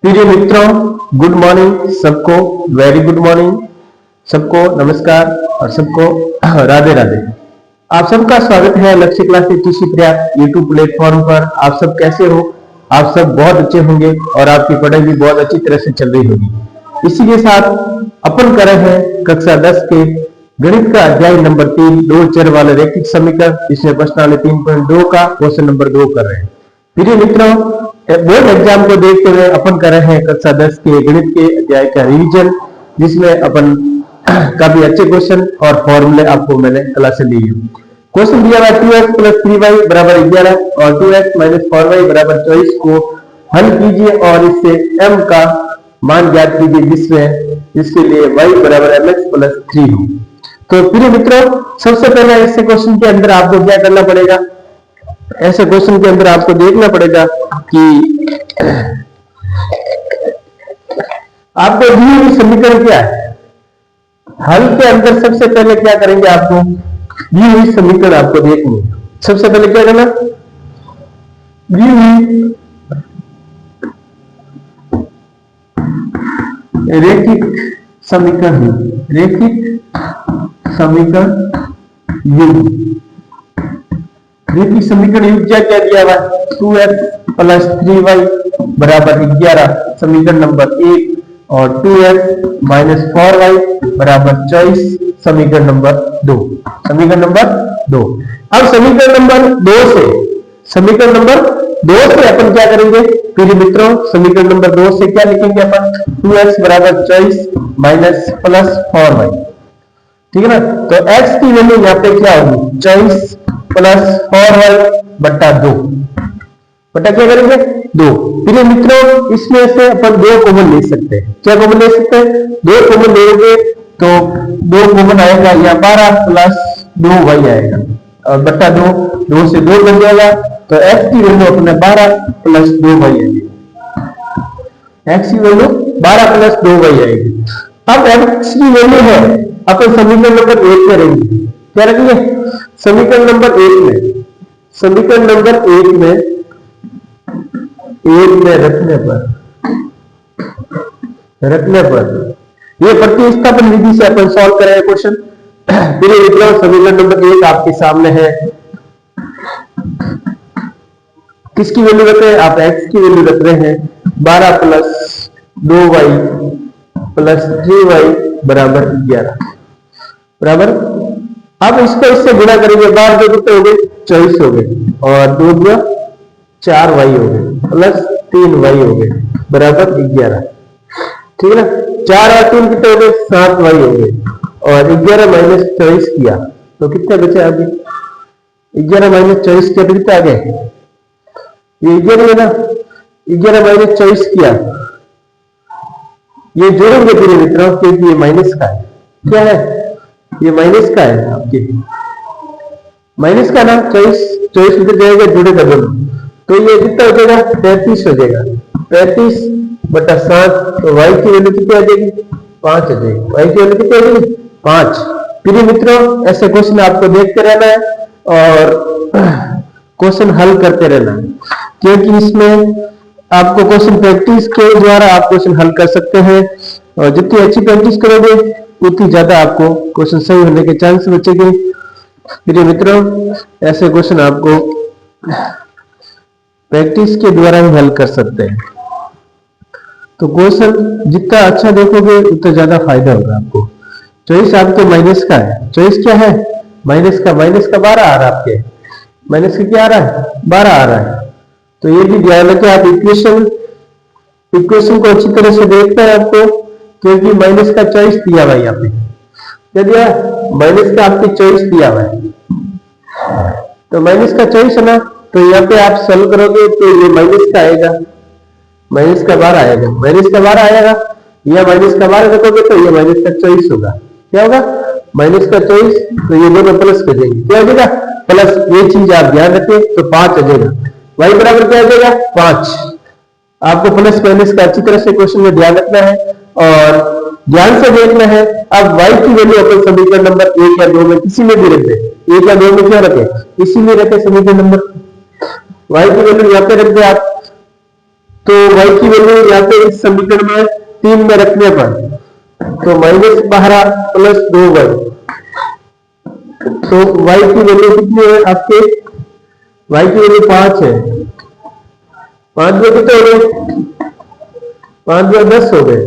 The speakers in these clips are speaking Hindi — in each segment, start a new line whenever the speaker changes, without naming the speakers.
प्रिय मित्रों, गुड मॉर्निंग सबको। वेरी गुड मॉर्निंग सबको, नमस्कार और सबको राधे राधे। आप सबका स्वागत है लक्ष्य क्लास यूट्यूब प्लेटफॉर्म पर। आप सब कैसे हो? आप सब बहुत अच्छे होंगे और आपकी पढ़ाई भी बहुत अच्छी तरह से चल रही होगी। इसी के साथ अपन कर रहे हैं कक्षा 10 के गणित का अध्याय नंबर 3 दो चर वाले रैखिक समीकरण, जिसमें प्रश्नावली 3.2 का क्वेश्चन नंबर 2 कर रहे हैं। प्रिय मित्रों, बोर्ड एग्जाम को देखते हुए अपन कर रहे हैं कक्षा 10 के गणित के अध्याय का रिवीजन, जिसमें अपन काफी अच्छे क्वेश्चन और फॉर्मूले आपको मैंने क्लास से ली है। क्वेश्चन दिया हुआ 2x + 3y बराबर 11 और 2x - 4y बराबर 24 को हल कीजिए और इससे m का मान ज्ञात कीजिए, जिसके लिए y बराबर mx + 3 हो। तो प्रिय मित्रों, सबसे पहले ऐसे क्वेश्चन के अंदर आपको क्या करना पड़ेगा? ऐसे क्वेश्चन के अंदर आपको देखना पड़ेगा कि आपको दी हुई समीकरण क्या है। हल के अंदर सबसे पहले क्या करेंगे? आपको दी हुई समीकरण आपको देखनी है। सबसे पहले क्या करना? दी हुई रैखिक समीकरण युग, रैखिक समीकरण युग क्या दिया हुआ? 2x + 3y बराबर 11 समीकरण नंबर 1 और 2x - 4y बराबर 24 समीकरण नंबर 2। अब समीकरण नंबर 2 से अपन क्या करेंगे? प्रिय मित्रों, समीकरण नंबर 2 से क्या लिखेंगे अपन? 2x बराबर 24 - +4y, ठीक है ना। तो x की वैल्यू यहाँ पे क्या होगी? 24 + 4y बट्टा 2 बटा क्या करेंगे? 2। प्रिय मित्रों, इसमें से अपन 2 कॉमन ले सकते हैं। क्या कॉमन ले सकते हैं? 2 कॉमन लेंगे तो 2 कॉमन आएगा, या 12 + 2y आएगा और बट्टा 2 से 2 बन जाएगा। तो x की वैल्यू अपने 12 + 2y आएगी। x की वैल्यू 12 + 2y आएगी। अब x की वैल्यू है, अपन समीकरण नंबर 1 में रहेंगे। क्या रखेंगे? समीकरण नंबर 1 में रखने पर ये प्रतिस्थापन विधि से अपन सॉल्व करेंगे क्वेश्चन। फिर समीकरण नंबर 1 आपके सामने है। किसकी वैल्यू रख रहे हैं आप? x की वैल्यू रख रहे हैं 12 + 2y + 3y बराबर 11 बराबर। अब इसको इससे गुणा करेंगे, 12 2 कितने हो गए? 24 हो गए और 2 2 4y हो गए प्लस 3y हो गए बराबर 11, ठीक है ना। 4 और 3 कितने हो गए? 7y हो गए और 11 - 24 किया तो कितने बचे आगे? 11 - 24 किया तो कितने आ गए? ये 11 है ना, 11 - 24 किया, ये जोड़ेंगे पूरे मित्रों, क्योंकि ये माइनस का है। क्या है? ये माइनस का है, आपके माइनस का ना। 24 उधर जाएगा, जुड़ेगा दोनों, तो ये कितना हो जाएगा? 33 हो जाएगा। 33 बटा 7, तो y की वैल्यू कितनी आ जाएगी? 5 आ जाएगी। y की वैल्यू कितनी आ जाएगी? 5। प्रिय मित्रों, ऐसे क्वेश्चन आपको देखते रहना है और क्वेश्चन हल करते रहना है, क्योंकि इसमें आपको क्वेश्चन प्रैक्टिस के द्वारा आप क्वेश्चन हल कर सकते हैं। और जितनी अच्छी प्रैक्टिस करोगे उतनी ज्यादा आपको क्वेश्चन सही होने के चांस बचेंगे। मेरे मित्रों, ऐसे क्वेश्चन आपको प्रैक्टिस के द्वारा ही हल कर सकते हैं। तो क्वेश्चन जितना अच्छा देखोगे उतना ज्यादा फायदा होगा आपको। 24 आपके माइनस का है। 24 क्या है? माइनस का 12 आ रहा है आपके। माइनस का क्या आ रहा है? 12 आ रहा है। तो ये भी ध्यान रखें आप, इक्वेशन को अच्छी तरह से देखते हैं आपको, क्योंकि माइनस का 24 दिया हुआ है यहाँ पे। क्या दिया? माइनस का आपके 24 दिया हुआ है। तो माइनस का 24 है ना, तो यहाँ पे आप सॉल्व करोगे तो ये माइनस का आएगा, माइनस का 12 आएगा, माइनस का 12 आएगा, या माइनस का 12 रखोगे तो ये माइनस का 24 होगा। क्या होगा? माइनस का 24, तो ये दोनों प्लस कर देंगे। क्या हो जाएगा? प्लस। ये चीज आप ध्यान रखें, तो 5 आ जाएगा। y बराबर क्या आ जाएगा? 5। आपको प्लस माइनस का अच्छी तरह से क्वेश्चन में ध्यान रखना है और ध्यान से देखना है। अब y की वैल्यू अपन समीकरण नंबर 1 या 2 में किसी में भी रख दे। 1 या 2 में क्या रखे? इसी में रखे समीकरण नंबर। y की वैल्यू यहाँ पे रख दे आप तो y की वैल्यू यहाँ पे इस समीकरण में 3 में रखने पर तो -12 प्लस 2y, तो y की वैल्यू कितनी है आपके, y की वैल्यू 5 है, 5 में कितने हो गए, 5 में 10 हो गए,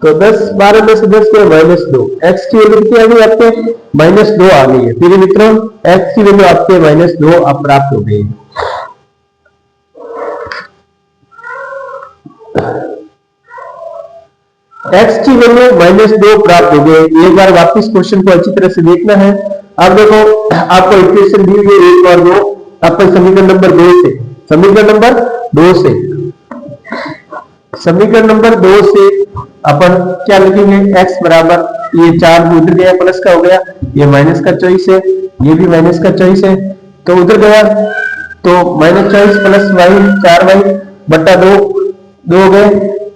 तो 10 12 में से 10 के -2, x की वैल्यू कितनी आ गई आपके, -2 आ गई है। फिर मित्रों x की वैल्यू आपके -2 आप प्राप्त हो गई। x की वैल्यू -2 प्राप्त हो गई। एक बार वापस क्वेश्चन को अच्छी तरह से देखना है। अब देखो आपको इक्वेशन दी हुई 1 और 2, आपको समीकरण नंबर 2 से, समीकरण नंबर 2 से, समीकरण नंबर 2 से अपन क्या लिखेंगे, x बराबर ये 4 उधर गया प्लस का हो गया, ये माइनस का चॉइस है, ये भी माइनस का चॉइस है, तो उधर गया तो -24 प्लस y 4y बटा 2 हो गए।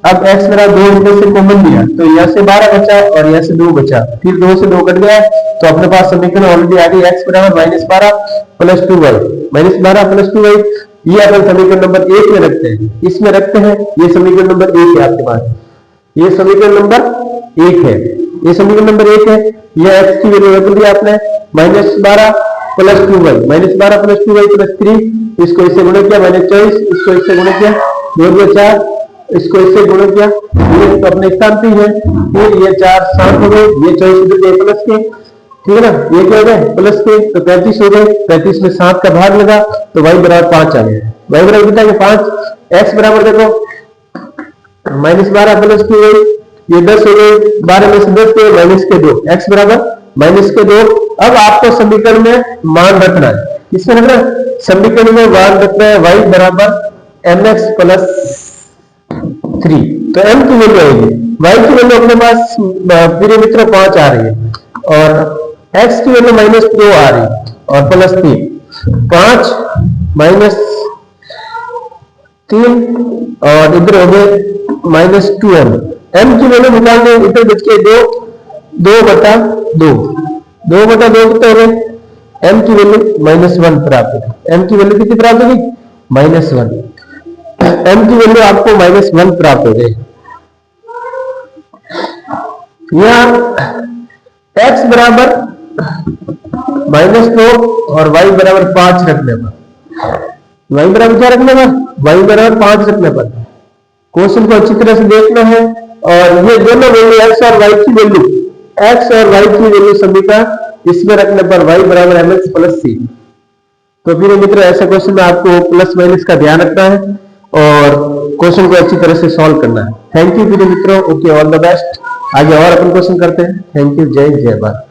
अब x बराबर 2 इधर से कॉमन लिया तो यहाँ से 12 बचा और यहाँ से 2 बचा, फिर 2 से 2 कट गया तो अपने पास समीकरण ऑलरेडी आ गई, x बराबर -12 प्लस 2y, -12 प्लस 2y, ये अपन समीकरण नंबर 1 में रखते हैं, इसमें रखते हैं, ये समीकरण नंबर 1 है आपके पास, ये समीकरण नंबर 1 है, ये समीकरण नंबर 1 है। ये x की वैल्यू रख दी आपने -12 plus 2y, -12 plus 2y plus 3, इसको इससे गुणा किया -24, इसको इससे गुणा किया 2 4, इसको इससे गुणा किया, ये तो अपने स्थान पे है, फिर ये 4 7 हो गए, ये 24 इधर गए प्लस के, ठीक है ना, ये क्या हो गए प्लस के, तो 35 हो गए, 35 में 7 का भाग लगा तो y बराबर 5 आ गया, y बराबर कितना है 5, x बराबर देखो -12 प्लस 2y, ये 10 हो गए, 12 में से 10 के माइनस के 2, x बराबर माइनस के 2। अब आपको समीकरण में मान रखना है, इसमें रखना समीकरण में मान रखना है y बराबर mx प्लस 3, तो m की वैल्यू आएगी, y की वैल्यू अपने पास प्रिय मित्रों 5 आ रही है और x की वैल्यू -2 आ रही है और प्लस 3, 5 -3 और इधर हो गए -2m, m की वैल्यू निकालने इधर बच के 2 बटा 2 कितने हो गए, m की वैल्यू -1 प्राप्त होगी, m की वैल्यू कितनी प्राप्त होगी -1, m की वैल्यू आपको -1 प्राप्त हो गई। यहाँ x बराबर -2 और y बराबर 5 रखने पर, y बराबर क्या रखने पर, y बराबर 5 रखने पर क्वेश्चन को अच्छी तरह से देखना है, और ये दोनों वैल्यू x और y की वैल्यू, x और y की वैल्यू समीकरण इसमें रखने पर y बराबर mx प्लस c। तो फिर मित्र ऐसे क्वेश्चन में आपको प्लस माइनस का ध्यान रखना है और क्वेश्चन को अच्छी तरह से सॉल्व करना है। थैंक यू मेरे मित्रों, ओके, ऑल द बेस्ट। आगे और अपन क्वेश्चन करते हैं। थैंक यू, जय हिंद, जय भारत।